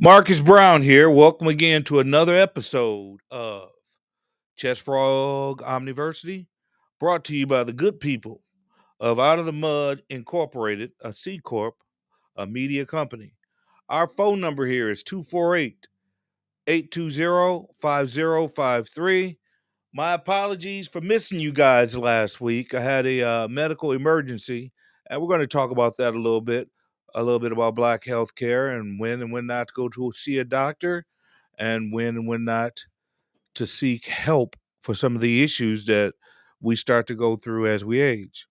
Marcus Brown here. Welcome again to another episode of ChessFrog OmniVersity, brought to you by the good people of Out of the Mud Incorporated, a C Corp, a media company. Our phone number here is 248-820-5053. My apologies for missing you guys last week. I had a medical emergency, and we're going to talk about that a little bit about Black health care and when not to go to see a doctor and when not to seek help for some of the issues that we start to go through as we age.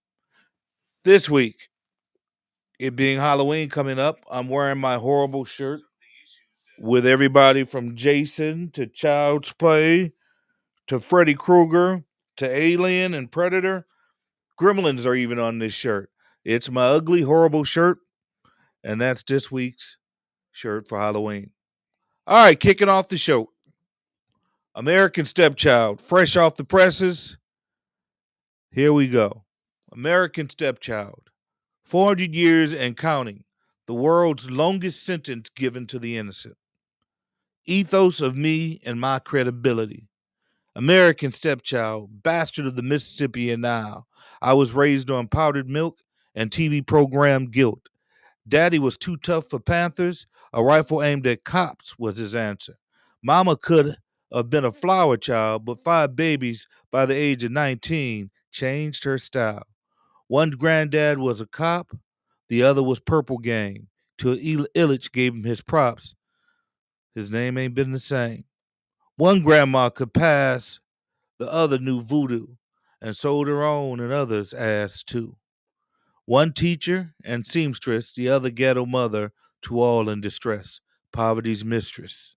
This week, it being Halloween coming up, I'm wearing my horrible shirt with everybody from Jason to Child's Play to Freddy Krueger to Alien and Predator. Gremlins are even on this shirt. It's my ugly, horrible shirt, and that's this week's shirt for Halloween. All right, kicking off the show. American Stepchild, fresh off the presses. Here we go. American Stepchild, 400 years and counting, the world's longest sentence given to the innocent. Ethos of me and my credibility. American Stepchild, bastard of the Mississippi and Nile. I was raised on powdered milk and TV program guilt. Daddy was too tough for Panthers. A rifle aimed at cops was his answer. Mama could have been a flower child, but 5 babies by the age of 19 changed her style. One granddad was a cop, the other was Purple Gang. Till Illich gave him his props. His name ain't been the same. One grandma could pass, the other knew voodoo, and sold her own and others' ass too. One teacher and seamstress, the other ghetto mother to all in distress, poverty's mistress.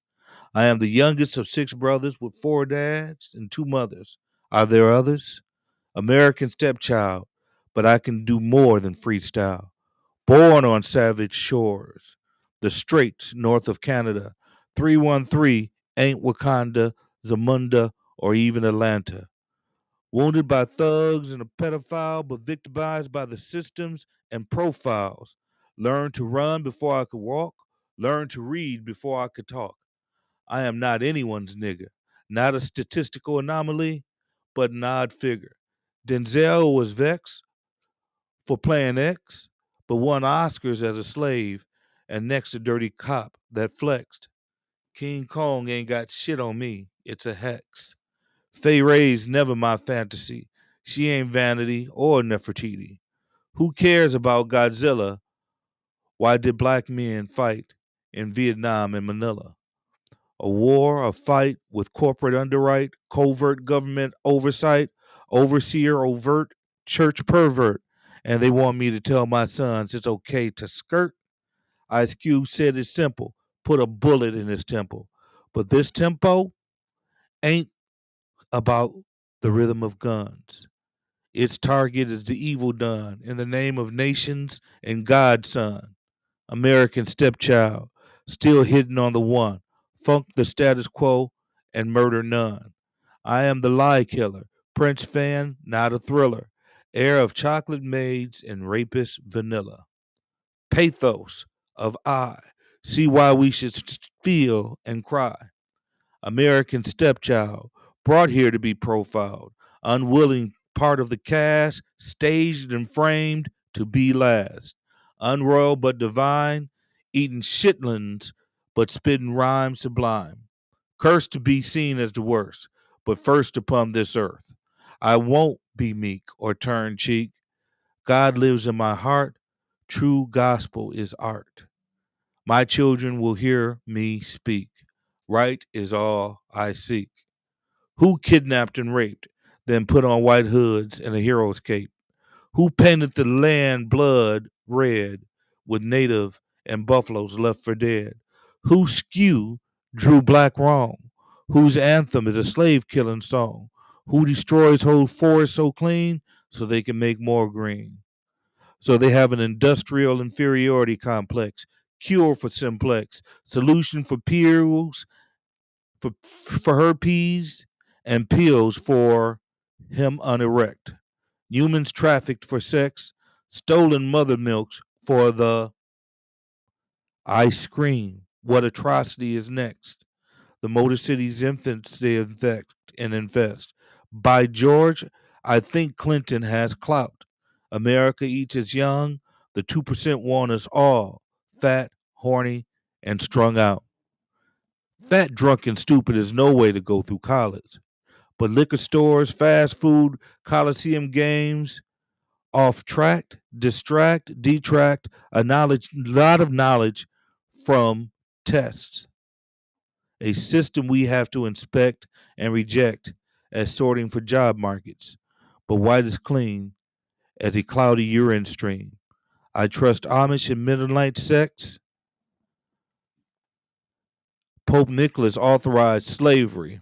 I am the youngest of 6 brothers with 4 dads and 2 mothers. Are there others? American stepchild, but I can do more than freestyle. Born on savage shores, the straits north of Canada. 313 ain't Wakanda, Zamunda, or even Atlanta. Wounded by thugs and a pedophile, but victimized by the systems and profiles. Learned to run before I could walk. Learned to read before I could talk. I am not anyone's nigga. Not a statistical anomaly, but an odd figure. Denzel was vexed for playing X, but won Oscars as a slave and next a dirty cop that flexed. King Kong ain't got shit on me. It's a hex. Fay Ray's never my fantasy. She ain't vanity or Nefertiti. Who cares about Godzilla? Why did black men fight in Vietnam and Manila? A war, a fight with corporate underwrite, covert government oversight, overseer, overt, church pervert. And they want me to tell my sons it's okay to skirt. Ice Cube said it's simple. Put a bullet in his temple. But this tempo ain't about the rhythm of guns. Its target is the evil done in the name of nations and God's son. American stepchild, still hidden on the one. Funk the status quo and murder none. I am the lie killer, Prince fan, not a thriller. Heir of chocolate maids and rapist vanilla. Pathos of I. See why we should feel and cry. American stepchild, brought here to be profiled, unwilling part of the cast, staged and framed to be last. Unroyal but divine, eating shitlins but spitting rhymes sublime. Cursed to be seen as the worst, but first upon this earth. I won't be meek or turn cheek. God lives in my heart. True gospel is art. My children will hear me speak. Right is all I seek. Who kidnapped and raped, then put on white hoods and a hero's cape? Who painted the land blood red with native and buffaloes left for dead? Who skew drew black wrong? Whose anthem is a slave killing song? Who destroys whole forests so clean so they can make more green? So they have an industrial inferiority complex, cure for simplex, solution for peers, for, for herpes, and pills for him unerect. Humans trafficked for sex, stolen mother milks for the ice cream. What atrocity is next? The Motor City's infants they infect and infest. By George, I think Clinton has clout. America eats its young. The 2% want us all fat, horny, and strung out. Fat, drunk, and stupid is no way to go through college. But liquor stores, fast food, Coliseum games, off track, distract, detract, a lot of knowledge from tests. A system we have to inspect and reject as sorting for job markets. But white is clean as a cloudy urine stream. I trust Amish in Mennonite sects. Pope Nicholas authorized slavery,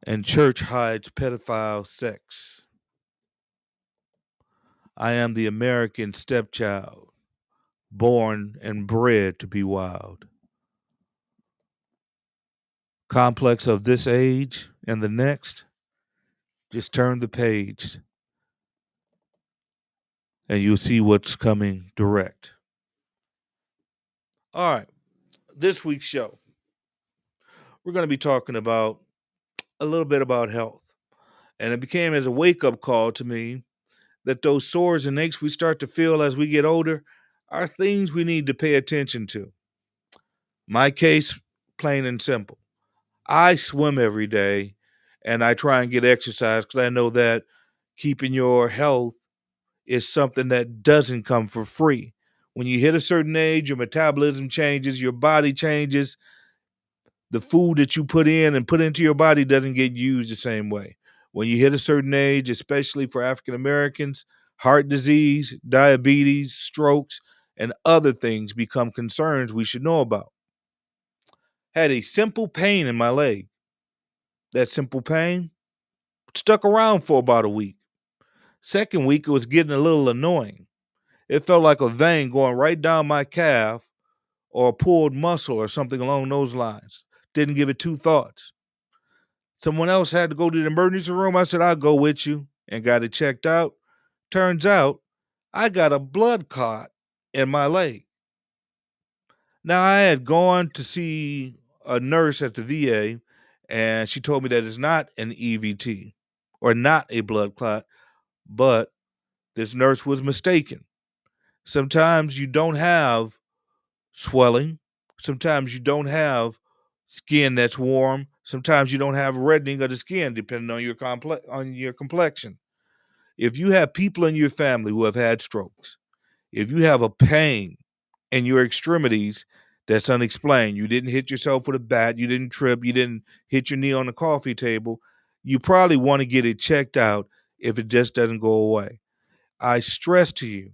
and church hides pedophile sex. I am the American stepchild, born and bred to be wild. Complex of this age and the next, just turn the page and you'll see what's coming direct. All right, this week's show, we're going to be talking about a little bit about health. And it became as a wake up call to me that those sores and aches we start to feel as we get older are things we need to pay attention to. My case, plain and simple. I swim every day and I try and get exercise because I know that keeping your health is something that doesn't come for free. When you hit a certain age, your metabolism changes, your body changes. The food that you put in and put into your body doesn't get used the same way. When you hit a certain age, especially for African Americans, heart disease, diabetes, strokes, and other things become concerns we should know about. Had a simple pain in my leg. That simple pain stuck around for about a week. Second week, it was getting a little annoying. It felt like a vein going right down my calf or a pulled muscle or something along those lines. Didn't give it two thoughts. Someone else had to go to the emergency room. I said, I'll go with you and got it checked out. Turns out I got a blood clot in my leg. Now, I had gone to see a nurse at the VA, and she told me that it's not an EVT or not a blood clot, but this nurse was mistaken. Sometimes you don't have swelling. Sometimes you don't have skin that's warm. Sometimes you don't have reddening of the skin, depending on your complexion. If you have people in your family who have had strokes, if you have a pain in your extremities that's unexplained, you didn't hit yourself with a bat, you didn't trip, you didn't hit your knee on the coffee table, you probably want to get it checked out if it just doesn't go away. I stress to you,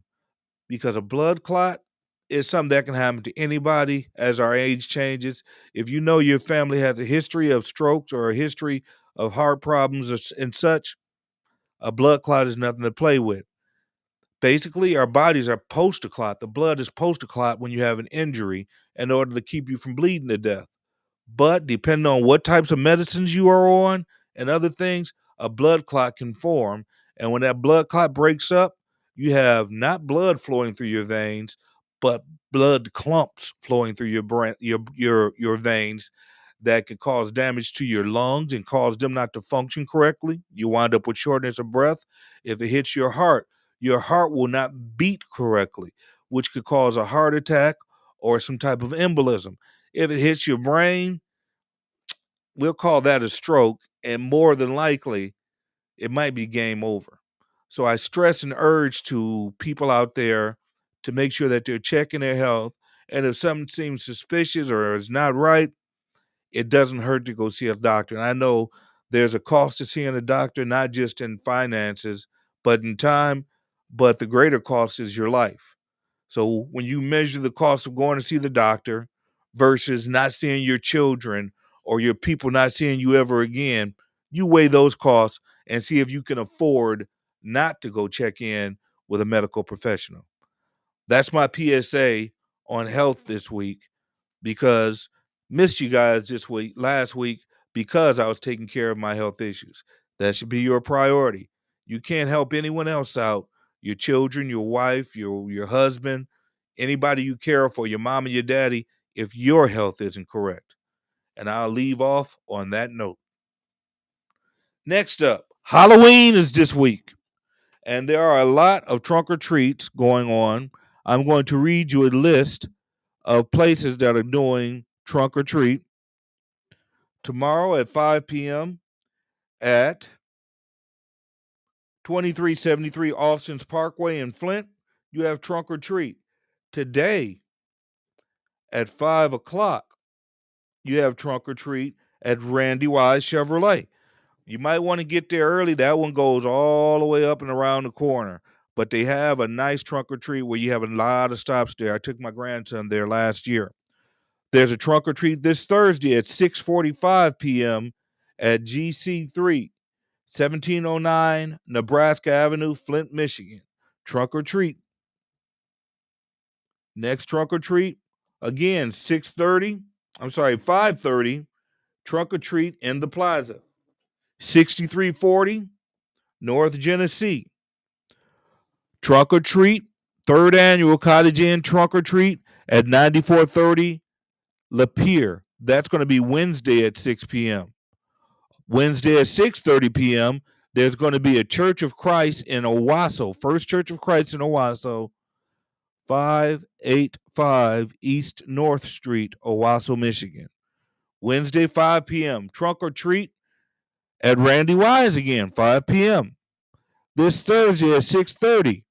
because a blood clot is something that can happen to anybody as our age changes. If you know your family has a history of strokes or a history of heart problems and such, a blood clot is nothing to play with. Basically, our bodies are supposed to clot. The blood is supposed to clot when you have an injury in order to keep you from bleeding to death. But depending on what types of medicines you are on and other things, a blood clot can form. And when that blood clot breaks up, you have not blood flowing through your veins, but blood clumps flowing through your veins that could cause damage to your lungs and cause them not to function correctly. You wind up with shortness of breath. If it hits your heart will not beat correctly, which could cause a heart attack or some type of embolism. If it hits your brain, we'll call that a stroke, and more than likely, it might be game over. So I stress and urge to people out there to make sure that they're checking their health. And if something seems suspicious or is not right, it doesn't hurt to go see a doctor. And I know there's a cost to seeing a doctor, not just in finances, but in time. But the greater cost is your life. So when you measure the cost of going to see the doctor versus not seeing your children or your people not seeing you ever again, you weigh those costs and see if you can afford not to go check in with a medical professional. That's my PSA on health this week, because missed you guys last week because I was taking care of my health issues. That should be your priority. You can't help anyone else out. your children, your wife, your husband, anybody you care for, your mom and your daddy, if your health isn't correct. And I'll leave off on that note. Next up, Halloween is this week, and there are a lot of trunk or treats going on. I'm going to read you a list of places that are doing trunk or treat. Tomorrow at 5 p.m. at 2373 Austin's Parkway in Flint, you have trunk or treat. Today at 5 o'clock, you have trunk or treat at Randy Wise Chevrolet. You might want to get there early. That one goes all the way up and around the corner. But they have a nice trunk or treat where you have a lot of stops there. I took my grandson there last year. There's a trunk or treat this Thursday at 6:45 p.m. at GC3, 1709 Nebraska Avenue, Flint, Michigan. Trunk or treat. Next trunk or treat, again, 5:30, trunk or treat in the plaza. 6340 North Genesee. Trunk or treat, third annual Cottage Inn trunk or treat at 9430 Lapeer. That's going to be Wednesday at 6 p.m. Wednesday at 6:30 p.m., there's going to be a Church of Christ in Owasso, First Church of Christ in Owasso, 585 East North Street, Owasso, Michigan. Wednesday, 5 p.m., trunk or treat at Randy Wise again, 5 p.m. This Thursday at 6:30,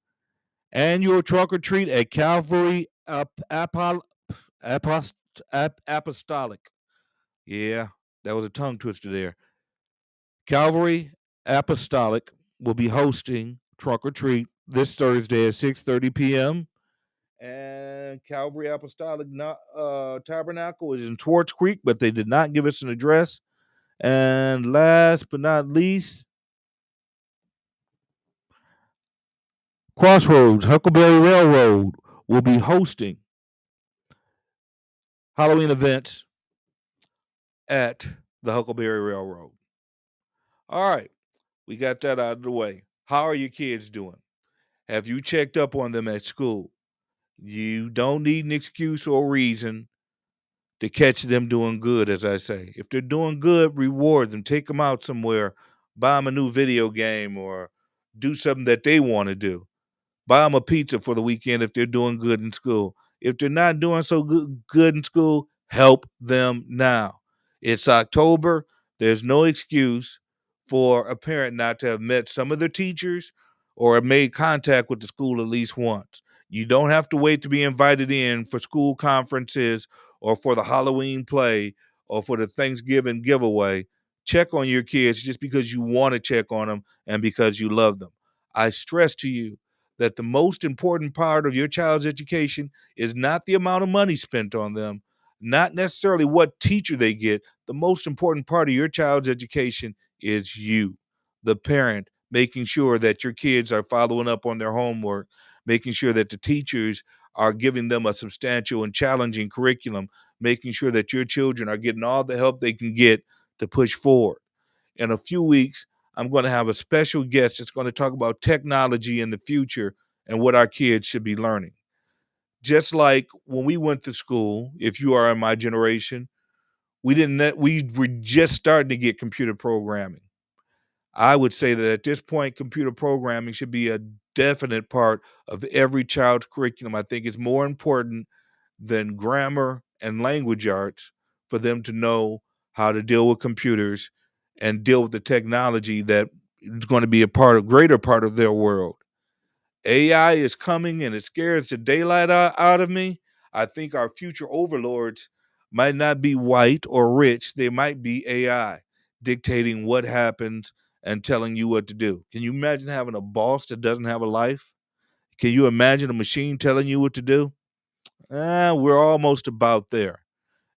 annual trunk or treat at Calvary Apostolic. Yeah, that was a tongue twister there. Calvary Apostolic will be hosting trunk or treat this Thursday at 6:30 p.m. And Calvary Apostolic Tabernacle is in Swartz Creek, but they did not give us an address. And last but not least, Crossroads Huckleberry Railroad will be hosting Halloween events at the Huckleberry Railroad. All right, we got that out of the way. How are your kids doing? Have you checked up on them at school? You don't need an excuse or reason to catch them doing good, as I say. If they're doing good, reward them. Take them out somewhere. Buy them a new video game or do something that they want to do. Buy them a pizza for the weekend if they're doing good in school. If they're not doing so good in school, help them now. It's October. There's no excuse for a parent not to have met some of their teachers or have made contact with the school at least once. You don't have to wait to be invited in for school conferences or for the Halloween play or for the Thanksgiving giveaway. Check on your kids just because you want to check on them and because you love them. I stress to you that the most important part of your child's education is not the amount of money spent on them, not necessarily what teacher they get. The most important part of your child's education is you, the parent, making sure that your kids are following up on their homework, making sure that the teachers are giving them a substantial and challenging curriculum, making sure that your children are getting all the help they can get to push forward. In a few weeks, I'm going to have a special guest that's going to talk about technology in the future and what our kids should be learning. Just like when we went to school, if you are in my generation, we were just starting to get computer programming. I would say that at this point, computer programming should be a definite part of every child's curriculum. I think it's more important than grammar and language arts for them to know how to deal with computers and deal with the technology that is going to be greater part of their world. AI is coming and it scares the daylight out of me. I think our future overlords might not be white or rich. They might be AI dictating what happens and telling you what to do. Can you imagine having a boss that doesn't have a life? Can you imagine a machine telling you what to do? We're almost about there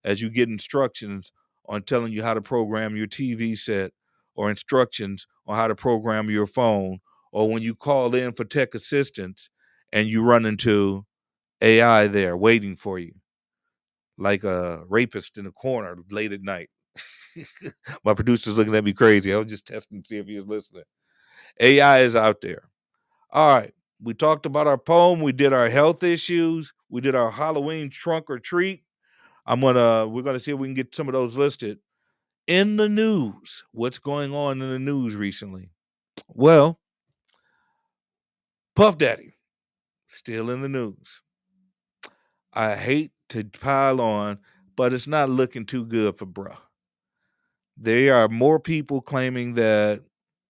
as you get instructions on telling you how to program your TV set or instructions on how to program your phone, or when you call in for tech assistance and you run into AI there waiting for you like a rapist in a corner late at night. My producer's looking at me crazy. I was just testing to see if he was listening. AI is out there. All right. We talked about our poem. We did our health issues. We did our Halloween trunk or treat. We're gonna see if we can get some of those listed. In the news, what's going on in the news recently? Well, Puff Daddy still in the news. I hate to pile on, but it's not looking too good for bruh. There are more people claiming that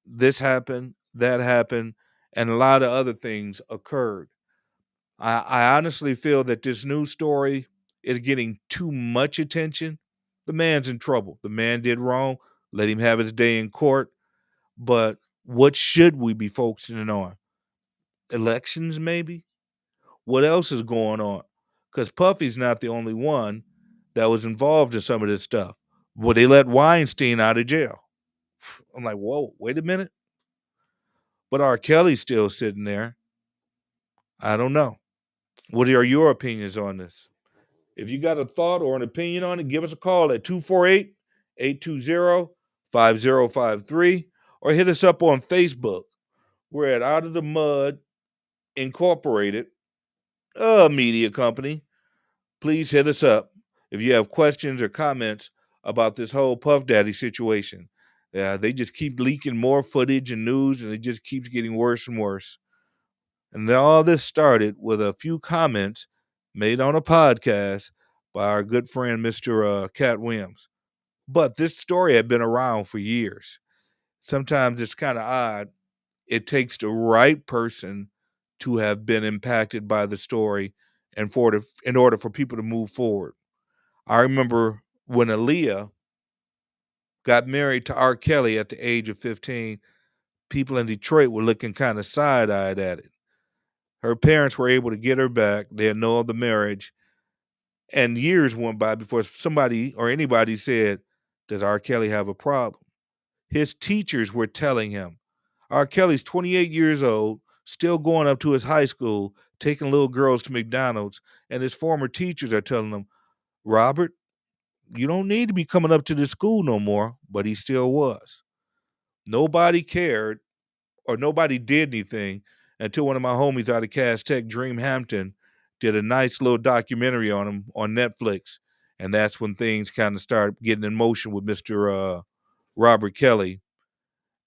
this happened, that happened, and a lot of other things occurred. I honestly feel that this news story is getting too much attention. The man's in trouble. The man did wrong. Let him have his day in court. But what should we be focusing on? Elections, maybe? What else is going on? Because Puffy's not the only one that was involved in some of this stuff. Well, they let Weinstein out of jail. I'm like, whoa, wait a minute. But R. Kelly's still sitting there. I don't know. What are your opinions on this? If you got a thought or an opinion on it, give us a call at 248 820 5053 or hit us up on Facebook. We're at Out of the Mud Incorporated, a media company. Please hit us up if you have questions or comments about this whole Puff Daddy situation. They just keep leaking more footage and news, and it just keeps getting worse and worse. And all this started with a few comments made on a podcast by our good friend, Mr. Cat Williams. But this story had been around for years. Sometimes it's kind of odd. It takes the right person to have been impacted by the story and in order for people to move forward. I remember when Aaliyah got married to R. Kelly at the age of 15, people in Detroit were looking kind of side-eyed at it. Her parents were able to get her back. They annulled the marriage. And years went by before somebody or anybody said, does R. Kelly have a problem? His teachers were telling him, R. Kelly's 28 years old, still going up to his high school, taking little girls to McDonald's, and his former teachers are telling him, Robert, you don't need to be coming up to this school no more, but he still was. Nobody cared or nobody did anything until one of my homies out of Cass Tech, Dream Hampton, did a nice little documentary on him on Netflix. And that's when things kind of started getting in motion with Mr. Robert Kelly.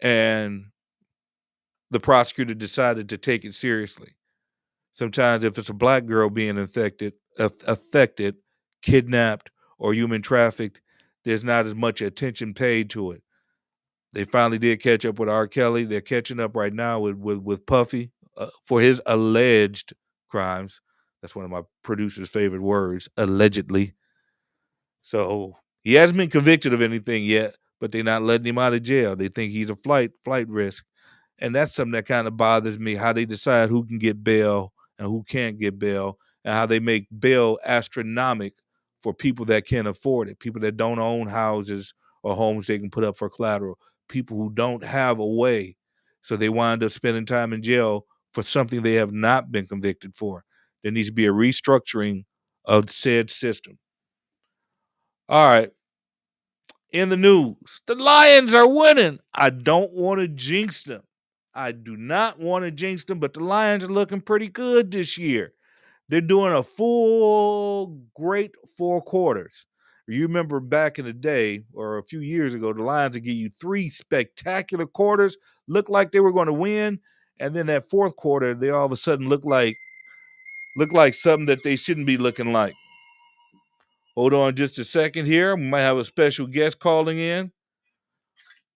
And the prosecutor decided to take it seriously. Sometimes if it's a black girl being affected, kidnapped, or human trafficked, there's not as much attention paid to it. They finally did catch up with R. Kelly. They're catching up right now with Puffy for his alleged crimes. That's one of my producer's favorite words, allegedly. So he hasn't been convicted of anything yet, but they're not letting him out of jail. They think he's a flight risk. And that's something that kind of bothers me, how they decide who can get bail and who can't get bail, and how they make bail astronomical for people that can't afford it, people that don't own houses or homes they can put up for collateral, people who don't have a way. So they wind up spending time in jail for something they have not been convicted for. There needs to be a restructuring of said system. All right. In the news, the Lions are winning. I don't want to jinx them. I do not want to jinx them, but the Lions are looking pretty good this year. They're doing a full, great 4 quarters. You remember back in the day or a few years ago, the Lions would give you 3 spectacular quarters, looked like they were going to win, and then that 4th quarter, they all of a sudden look like something that they shouldn't be looking like. Hold on just a second here. We might have a special guest calling in.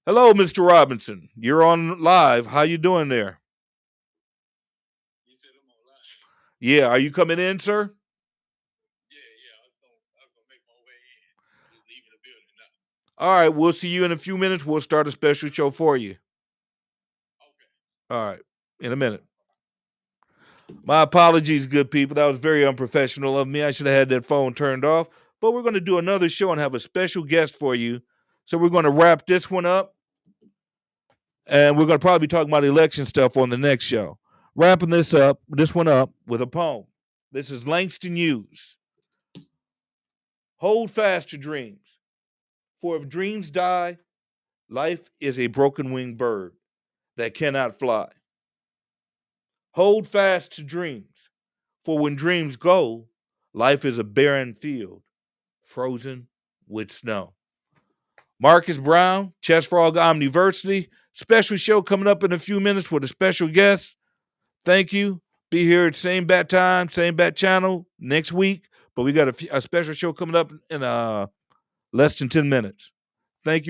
Hello, Mr. Robinson. You're on live. How you doing there? Yeah, are you coming in, sir? All right, we'll see you in a few minutes. We'll start a special show for you. All right, in a minute. My apologies, good people. That was very unprofessional of me. I should have had that phone turned off. But we're going to do another show and have a special guest for you. So we're going to wrap this one up. And we're going to probably be talking about election stuff on the next show. Wrapping this one up with a poem. This is Langston Hughes. Hold fast to dreams. For if dreams die, life is a broken winged bird that cannot fly. Hold fast to dreams, for when dreams go, life is a barren field, frozen with snow. Marcus Brown, ChessFrog OmniVersity. Special show coming up in a few minutes with a special guest. Thank you. Be here at same bat time, same bat channel next week. But we got a special show coming up in less than 10 minutes. Thank you.